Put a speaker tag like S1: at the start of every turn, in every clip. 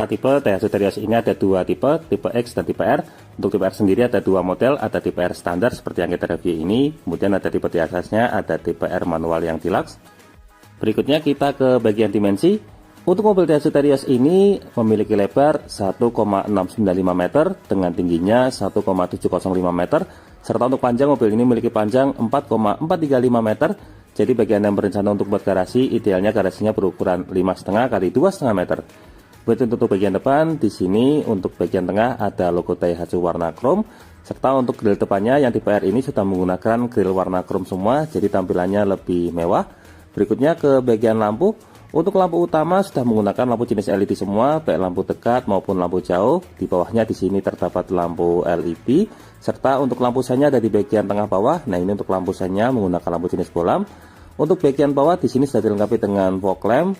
S1: Tipe Daihatsu Terios ini ada dua tipe X dan tipe R. Untuk tipe R sendiri ada dua model, ada tipe R standar seperti yang kita review ini, kemudian ada tipe di atasnya, ada tipe R manual yang deluxe. Berikutnya kita ke bagian dimensi. Untuk mobil Daihatsu Terios ini memiliki lebar 1,695 meter dengan tingginya 1,705 meter, serta untuk panjang mobil ini memiliki panjang 4,435 meter. Jadi bagi Anda yang berencana untuk buat garasi, idealnya garasinya berukuran 5,5 kali 2,5 meter. Untuk bagian depan, di sini untuk bagian tengah ada logo Daihatsu warna chrome, serta untuk grill depannya yang tipe R ini sudah menggunakan grill warna chrome semua, jadi tampilannya lebih mewah. Berikutnya ke bagian lampu. Untuk lampu utama sudah menggunakan lampu jenis LED semua, baik lampu dekat maupun lampu jauh. Di bawahnya di sini terdapat lampu LED, serta untuk lampu senya ada di bagian tengah bawah. Nah, ini untuk lampu senya menggunakan lampu jenis bolam. Untuk bagian bawah di sini sudah dilengkapi dengan fog lamp.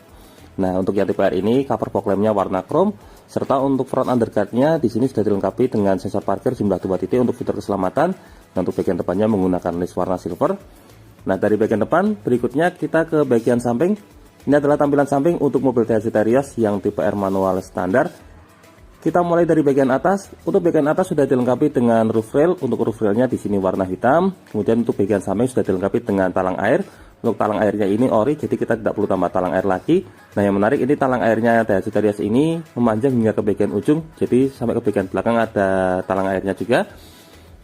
S1: Nah, untuk yang tipe R ini cover fog lampnya warna chrome, serta untuk front underguardnya di sini sudah dilengkapi dengan sensor parkir jumlah 2 titik untuk fitur keselamatan. Dan untuk bagian depannya menggunakan list warna silver. Nah, dari bagian depan berikutnya kita ke bagian samping. Ini adalah tampilan samping untuk mobil Daihatsu Terios yang tipe R manual standar. Kita mulai dari bagian atas. Untuk bagian atas sudah dilengkapi dengan roof rail. Untuk roof railnya di sini warna hitam. Kemudian untuk bagian samping sudah dilengkapi dengan talang air. Untuk talang airnya ini ori, jadi kita tidak perlu tambah talang air lagi. Nah, yang menarik ini talang airnya Daihatsu Terios ini memanjang hingga ke bagian ujung, jadi sampai ke bagian belakang ada talang airnya juga.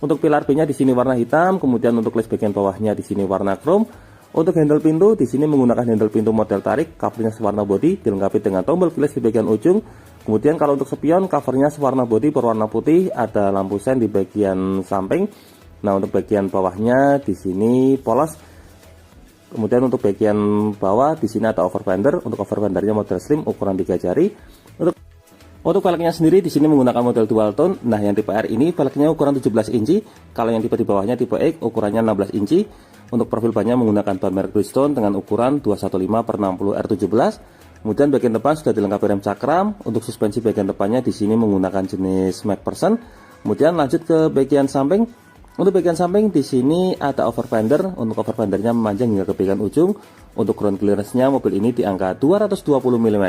S1: Untuk pilar B-nya di sini warna hitam, kemudian untuk list bagian bawahnya di sini warna chrome. Untuk handle pintu di sini menggunakan handle pintu model tarik, covernya sewarna body, dilengkapi dengan tombol keyless di bagian ujung. Kemudian kalau untuk spion, covernya sewarna body berwarna putih, ada lampu sen di bagian samping. Nah, untuk bagian bawahnya di sini polos. Kemudian untuk bagian bawah di sini ada over fender. Untuk over fendernya model slim ukuran 3 jari. Untuk velgnya sendiri di sini menggunakan model dual tone. Nah, yang tipe R ini velgnya ukuran 17 inci. Kalau yang tipe di bawahnya tipe X ukurannya 16 inci. Untuk profil bannya menggunakan ban merek Bridgestone dengan ukuran 215/60 R17. Kemudian bagian depan sudah dilengkapi rem cakram. Untuk suspensi bagian depannya di sini menggunakan jenis MacPherson. Kemudian lanjut ke bagian samping. Untuk bagian samping di sini ada over fender. Untuk over fendernya memanjang hingga ke bagian ujung. Untuk ground clearance-nya mobil ini di angka 220 mm.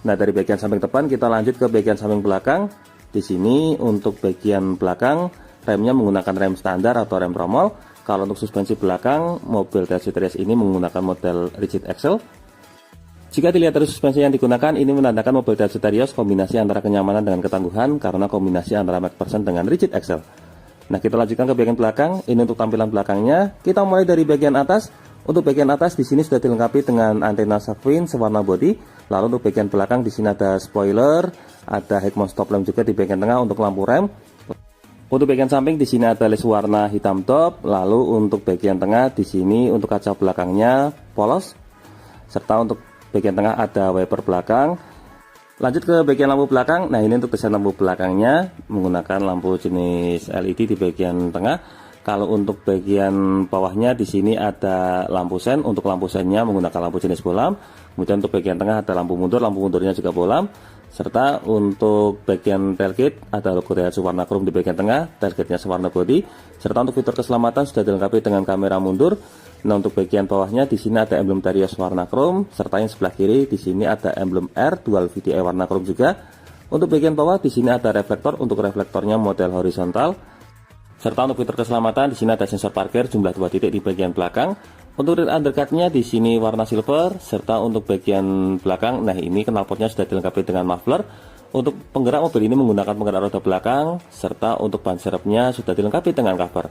S1: Nah, dari bagian samping depan kita lanjut ke bagian samping belakang. Di sini untuk bagian belakang remnya menggunakan rem standar atau rem tromol. Kalau untuk suspensi belakang mobil Daihatsu Terios ini menggunakan model rigid axle. Jika dilihat dari suspensi yang digunakan, ini menandakan mobil Daihatsu Terios kombinasi antara kenyamanan dengan ketangguhan karena kombinasi antara MacPherson dengan rigid axle. Nah, kita lanjutkan ke bagian belakang. Ini untuk tampilan belakangnya. Kita mulai dari bagian atas. Untuk bagian atas di sini sudah dilengkapi dengan antena shark fin sewarna body. Lalu untuk bagian belakang di sini ada spoiler, ada head mount stop lamp juga di bagian tengah untuk lampu rem. Untuk bagian samping di sini ada list warna hitam top. Lalu untuk bagian tengah di sini untuk kaca belakangnya polos. Serta untuk bagian tengah ada wiper belakang. Lanjut ke bagian lampu belakang. Nah, ini untuk desain lampu belakangnya menggunakan lampu jenis LED di bagian tengah. Kalau untuk bagian bawahnya di sini ada lampu sen. Untuk lampu sennya menggunakan lampu jenis bolam. Kemudian untuk bagian tengah ada lampu mundurnya juga bolam. Serta untuk bagian tailgate ada logo Daihatsu warna chrome di bagian tengah, tailgate-nya sewarna body. Serta untuk fitur keselamatan sudah dilengkapi dengan kamera mundur. Nah, untuk bagian bawahnya di sini ada emblem Terios warna chrome, serta yang sebelah kiri di sini ada emblem R dual VDI warna chrome juga. Untuk bagian bawah di sini ada reflektor, untuk reflektornya model horizontal. Serta untuk fitur keselamatan di sini ada sensor parkir jumlah 2 titik di bagian belakang. Untuk rear underguard-nya di sini warna silver, serta untuk bagian belakang, nah ini knalpotnya sudah dilengkapi dengan muffler. Untuk penggerak mobil ini menggunakan penggerak roda belakang, serta untuk ban serepnya sudah dilengkapi dengan cover.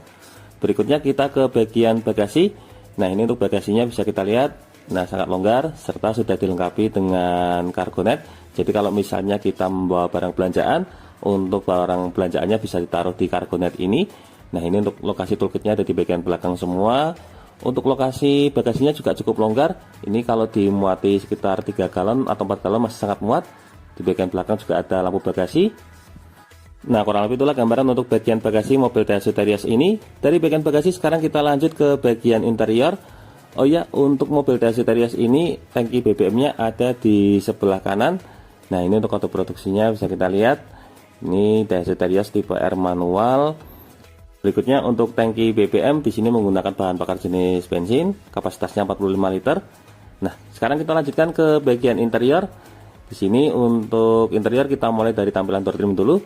S1: Berikutnya kita ke bagian bagasi. Nah, ini untuk bagasinya bisa kita lihat, nah sangat longgar, serta sudah dilengkapi dengan cargo net. Jadi kalau misalnya kita membawa barang belanjaan, untuk barang belanjaannya bisa ditaruh di cargo net ini. Nah, ini untuk lokasi toolkitnya ada di bagian belakang semua. Untuk lokasi bagasinya juga cukup longgar. Ini kalau dimuati sekitar 3 galon atau 4 galon masih sangat muat. Di bagian belakang juga ada lampu bagasi. Nah, kurang lebih itulah gambaran untuk bagian bagasi mobil Daihatsu Terios ini. Dari bagian bagasi sekarang kita lanjut ke bagian interior. Oh ya, untuk mobil Daihatsu Terios ini tangki BBM-nya ada di sebelah kanan. Nah, ini untuk kode produksinya bisa kita lihat. Ini Daihatsu Terios tipe R manual. Berikutnya untuk tangki BBM di sini menggunakan bahan bakar jenis bensin, kapasitasnya 45 liter. Nah, sekarang kita lanjutkan ke bagian interior. Di sini untuk interior kita mulai dari tampilan door trim dulu.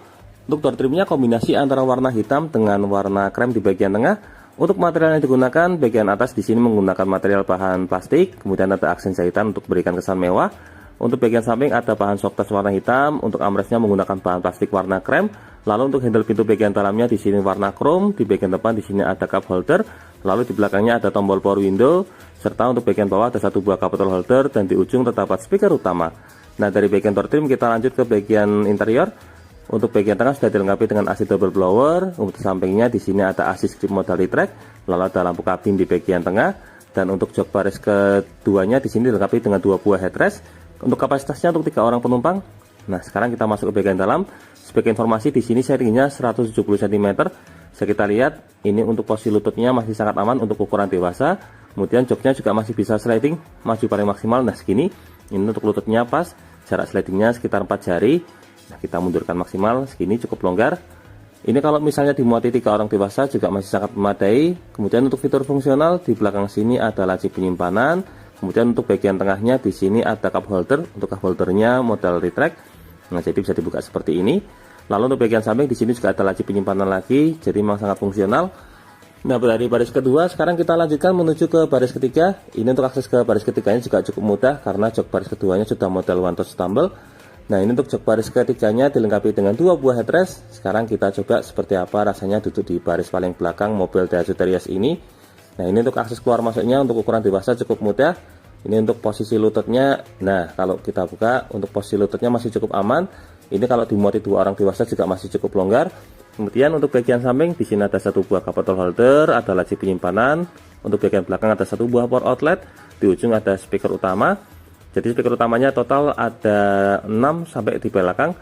S1: Untuk door trimnya kombinasi antara warna hitam dengan warna krem di bagian tengah. Untuk material yang digunakan, bagian atas di sini menggunakan material bahan plastik, kemudian ada aksen jahitan untuk berikan kesan mewah. Untuk bagian samping ada bahan soft touch warna hitam, untuk armrestnya menggunakan bahan plastik warna krem. Lalu untuk handle pintu bagian dalamnya di sini warna chrome, di bagian depan di sini ada cup holder, lalu di belakangnya ada tombol power window, serta untuk bagian bawah ada satu buah cup holder dan di ujung terdapat speaker utama. Nah, dari bagian door trim kita lanjut ke bagian interior. Untuk bagian tengah sudah dilengkapi dengan AC double blower, untuk sampingnya di sini ada AC grip modal retract, lalu ada lampu kabin di bagian tengah, dan untuk jok baris keduanya di sini dilengkapi dengan dua buah headrest. Untuk kapasitasnya untuk 3 orang penumpang. Nah, sekarang kita masuk ke bagian dalam. Sebagai informasi di sini tingginya 170 cm. Bisa kita lihat ini untuk posisi lututnya masih sangat aman untuk ukuran dewasa. Kemudian joknya juga masih bisa sliding maju paling maksimal. Nah, segini. Ini untuk lututnya pas. Jarak slidingnya sekitar 4 jari. Nah, kita mundurkan maksimal. Segini cukup longgar. Ini kalau misalnya dimuati 3 orang dewasa juga masih sangat memadai. Kemudian untuk fitur fungsional di belakang sini ada laci penyimpanan. Kemudian untuk bagian tengahnya di sini ada cup holder. Untuk cup holdernya model retract. Nah, jadi bisa dibuka seperti ini. Lalu untuk bagian samping di sini juga ada laci penyimpanan lagi. Jadi memang sangat fungsional. Nah, dari baris kedua sekarang kita lanjutkan menuju ke baris ketiga. Ini untuk akses ke baris ketiganya juga cukup mudah karena jok baris keduanya sudah model one touch tumble. Nah, ini untuk jok baris ketiganya dilengkapi dengan 2 buah headrest. Sekarang kita coba seperti apa rasanya duduk di baris paling belakang mobil Daihatsu Terios ini. Nah, ini untuk akses keluar masuknya untuk ukuran dewasa cukup mudah. Ini untuk posisi lututnya. Nah, kalau kita buka untuk posisi lututnya masih cukup aman. Ini kalau dimuati 2 orang dewasa juga masih cukup longgar. Kemudian untuk bagian samping di sini ada 1 buah cup holder, ada laci penyimpanan. Untuk bagian belakang ada 1 buah power outlet. Di ujung ada speaker utama. Jadi speaker utamanya total ada 6 sampai di belakang.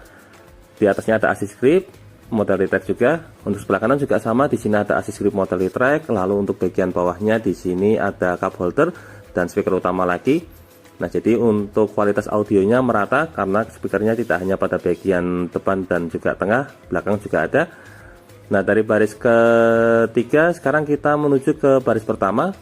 S1: Di atasnya ada AC grip model retract juga. Untuk sebelah kanan juga sama, di sini ada AC grip model retract. Lalu untuk bagian bawahnya di sini ada cup holder dan speaker utama lagi. Nah, jadi untuk kualitas audionya merata karena speakernya tidak hanya pada bagian depan dan juga tengah, belakang juga ada. Nah, dari baris ketiga sekarang kita menuju ke baris pertama.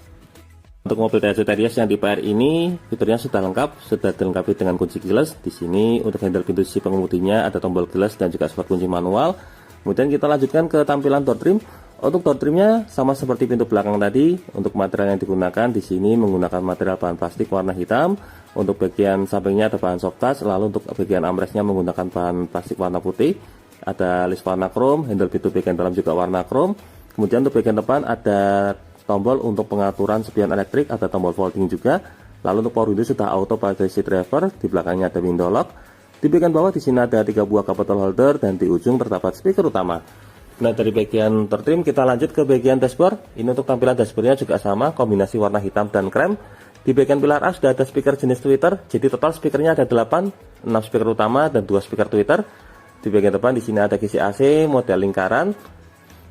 S1: Untuk mobil Daihatsu Terios yang tipe R ini fiturnya sudah lengkap, sudah dilengkapi dengan kunci keyless. Di sini untuk handle pintu sisi pengemudinya ada tombol keyless dan juga slot kunci manual. Kemudian kita lanjutkan ke tampilan door trim. Untuk door trimnya sama seperti pintu belakang tadi. Untuk material yang digunakan di sini menggunakan material bahan plastik warna hitam. Untuk bagian sampingnya ada bahan soft touch. Lalu untuk bagian armrestnya menggunakan bahan plastik warna putih. Ada list warna chrome. Handle pintu bagian dalam juga warna chrome. Kemudian untuk bagian depan ada tombol untuk pengaturan spion elektrik, ada tombol folding juga. Lalu untuk power window sudah auto pakai seat driver. Di belakangnya ada window lock. Di bagian bawah di sini ada 3 buah cup holder dan di ujung terdapat speaker utama. Nah, dari bagian door trim kita lanjut ke bagian dashboard. Ini untuk tampilan dashboardnya juga sama, kombinasi warna hitam dan krem. Di bagian pilar A sudah ada speaker jenis tweeter. Jadi total speakernya ada 8, 6 speaker utama dan 2 speaker tweeter. Di bagian depan di sini ada kisi AC model lingkaran.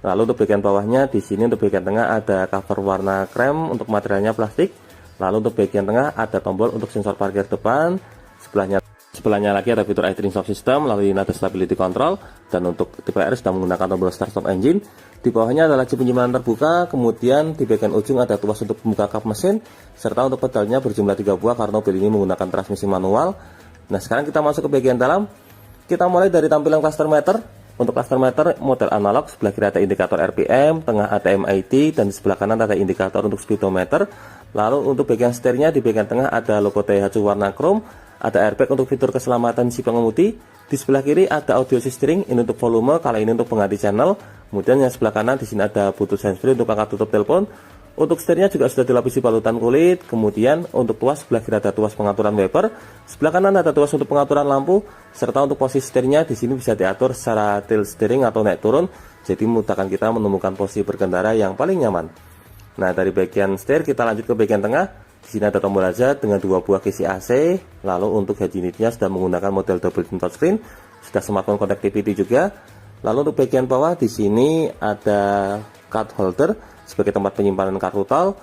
S1: Lalu untuk bagian bawahnya di sini untuk bagian tengah ada cover warna krem untuk materialnya plastik. Lalu untuk bagian tengah ada tombol untuk sensor parkir depan. Sebelahnya lagi ada fitur idling stop system, lalu ini ada stability control, dan untuk tipe R sudah menggunakan tombol start stop engine. Di bawahnya ada laci penyimpanan terbuka, kemudian di bagian ujung ada tuas untuk membuka kap mesin, serta untuk pedalnya berjumlah 3 buah karena mobil ini menggunakan transmisi manual. Nah, sekarang kita masuk ke bagian dalam. Kita mulai dari tampilan cluster meter. Untuk cluster meter model analog, sebelah kiri ada indikator RPM, tengah ada MID, dan di sebelah kanan ada indikator untuk speedometer. Lalu untuk bagian setirnya di bagian tengah ada logo Daihatsu warna chrome, ada airbag untuk fitur keselamatan si pengemudi. Di sebelah kiri ada audio steering, ini untuk volume, kalau ini untuk pengganti channel. Kemudian yang sebelah kanan di sini ada Bluetooth handsfree untuk angkat tutup telepon. Untuk setirnya juga sudah dilapisi balutan kulit. Kemudian untuk tuas sebelah kiri ada tuas pengaturan wiper, sebelah kanan ada tuas untuk pengaturan lampu, serta untuk posisi setirnya di sini bisa diatur secara tilt steering atau naik turun. Jadi memudahkan kita menemukan posisi berkendara yang paling nyaman. Nah, dari bagian setir kita lanjut ke bagian tengah. Di sini ada tombol hazard dengan 2 buah kisi AC. Lalu untuk head unitnya sudah menggunakan model double tint touchscreen, sudah smartphone connectivity juga. Lalu untuk bagian bawah di sini ada card holder sebagai tempat penyimpanan kartu tol.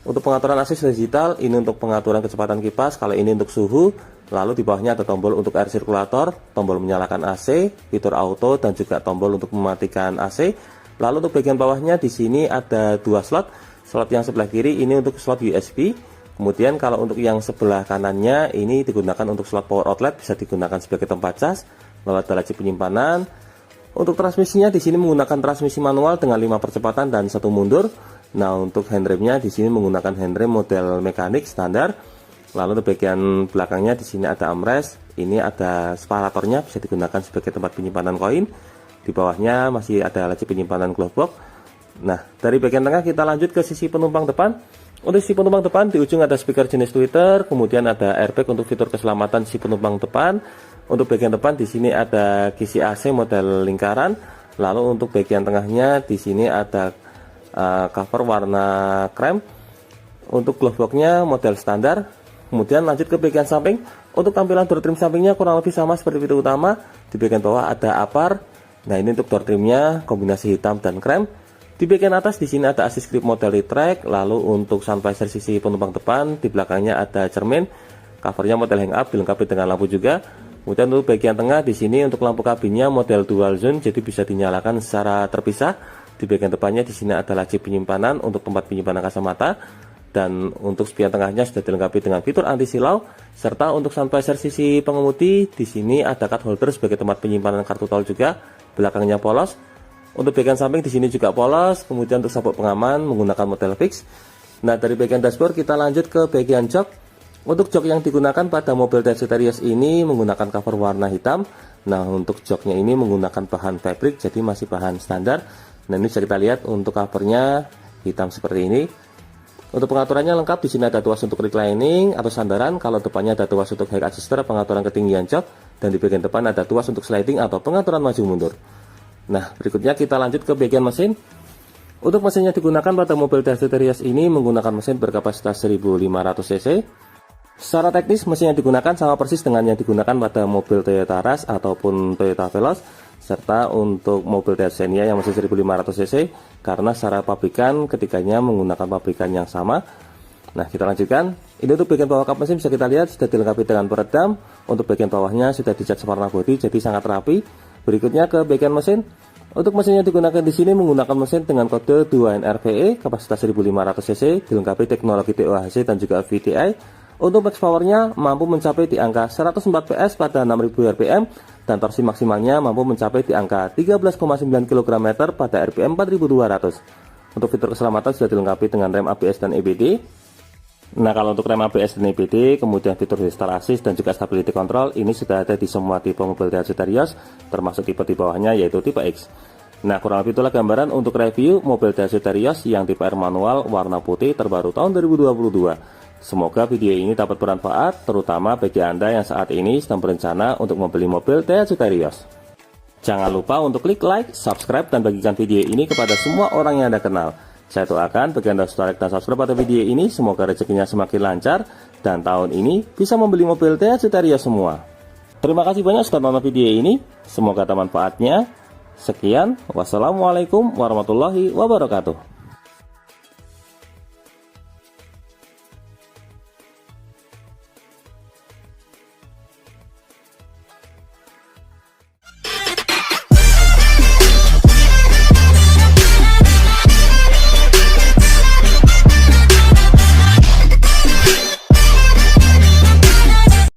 S1: Untuk pengaturan AC sudah digital, ini untuk pengaturan kecepatan kipas, kalau ini untuk suhu. Lalu di bawahnya ada tombol untuk air circulator, tombol menyalakan AC, fitur auto, dan juga tombol untuk mematikan AC. Lalu untuk bagian bawahnya di sini ada 2 slot. Slot yang sebelah kiri ini untuk slot USB. Kemudian kalau untuk yang sebelah kanannya ini digunakan untuk slot power outlet, bisa digunakan sebagai tempat cas, lalu ada laci penyimpanan. Untuk transmisinya di sini menggunakan transmisi manual dengan 5 percepatan dan 1 mundur. Nah, untuk handremnya di sini menggunakan handrem model mekanik standar. Lalu di bagian belakangnya di sini ada armrest, ini ada separatornya, bisa digunakan sebagai tempat penyimpanan koin. Di bawahnya masih ada laci penyimpanan glove box. Nah, dari bagian tengah kita lanjut ke sisi penumpang depan. Untuk sisi penumpang depan di ujung ada speaker jenis tweeter, kemudian ada airbag untuk fitur keselamatan si penumpang depan. Untuk bagian depan di sini ada kisi AC model lingkaran. Lalu untuk bagian tengahnya di sini ada cover warna krem. Untuk glove box-nya model standar. Kemudian lanjut ke bagian samping. Untuk tampilan door trim sampingnya kurang lebih sama seperti pintu utama. Di bagian bawah ada apar. Nah, ini untuk door trimnya kombinasi hitam dan krem. Di bagian atas di sini ada assist grip model retract, lalu untuk sun visor sisi penumpang depan, di belakangnya ada cermin, covernya model hang up dilengkapi dengan lampu juga. Kemudian untuk bagian tengah di sini untuk lampu kabinnya model dual zone, jadi bisa dinyalakan secara terpisah. Di bagian depannya di sini ada laci penyimpanan untuk tempat penyimpanan kacamata, dan untuk spion tengahnya sudah dilengkapi dengan fitur anti silau, serta untuk sun visor sisi pengemudi di sini ada card holder sebagai tempat penyimpanan kartu tol juga, belakangnya polos. Untuk bagian samping di sini juga polos, kemudian untuk sabuk pengaman menggunakan model fix. Nah, dari bagian dashboard kita lanjut ke bagian jok. Untuk jok yang digunakan pada mobil Dacia Terios ini menggunakan cover warna hitam. Nah, untuk joknya ini menggunakan bahan fabric, jadi masih bahan standar. Nah, ini bisa kita lihat untuk covernya hitam seperti ini. Untuk pengaturannya lengkap, di sini ada tuas untuk reclining atau sandaran. Kalau depannya ada tuas untuk height adjuster, pengaturan ketinggian jok, dan di bagian depan ada tuas untuk sliding atau pengaturan maju mundur. Nah, berikutnya kita lanjut ke bagian mesin. Untuk mesin yang digunakan pada mobil Dacia Terios ini menggunakan mesin berkapasitas 1500 cc. Secara teknis mesin yang digunakan sama persis dengan yang digunakan pada mobil Toyota Rush ataupun Toyota Veloz, serta untuk mobil Dacia Xenia yang mesin 1500 cc, karena secara pabrikan ketiganya menggunakan pabrikan yang sama. Nah, kita lanjutkan. Ini untuk bagian bawah kap mesin bisa kita lihat sudah dilengkapi dengan peredam. Untuk bagian bawahnya sudah dicat warna bodi, jadi sangat rapi. Berikutnya ke bagian mesin. Untuk mesin yang digunakan di sini menggunakan mesin dengan kode 2NRVE, kapasitas 1500 cc, dilengkapi teknologi TOHC dan juga VTI. Untuk max powernya mampu mencapai di angka 104 PS pada 6000 rpm, dan torsi maksimalnya mampu mencapai di angka 13,9 km pada rpm 4200. Untuk fitur keselamatan sudah dilengkapi dengan rem ABS dan EBD. Nah, kalau untuk rem ABS dan EBD, kemudian fitur digital assist dan juga stability control, ini sudah ada di semua tipe mobil Dacia Terios, termasuk tipe di bawahnya yaitu tipe X. Nah, kurang lebih itulah gambaran untuk review mobil Dacia Terios yang tipe R manual warna putih terbaru tahun 2022. Semoga video ini dapat bermanfaat, terutama bagi Anda yang saat ini sedang berencana untuk membeli mobil Dacia Terios. Jangan lupa untuk klik like, subscribe, dan bagikan video ini kepada semua orang yang Anda kenal. Saya doakan bagi Anda subscribe dan subscribe pada video ini, semoga rezekinya semakin lancar dan tahun ini bisa membeli mobil Dacia Terios semua. Terima kasih banyak sudah menonton video ini, semoga ada manfaatnya. Sekian, wassalamualaikum warahmatullahi wabarakatuh.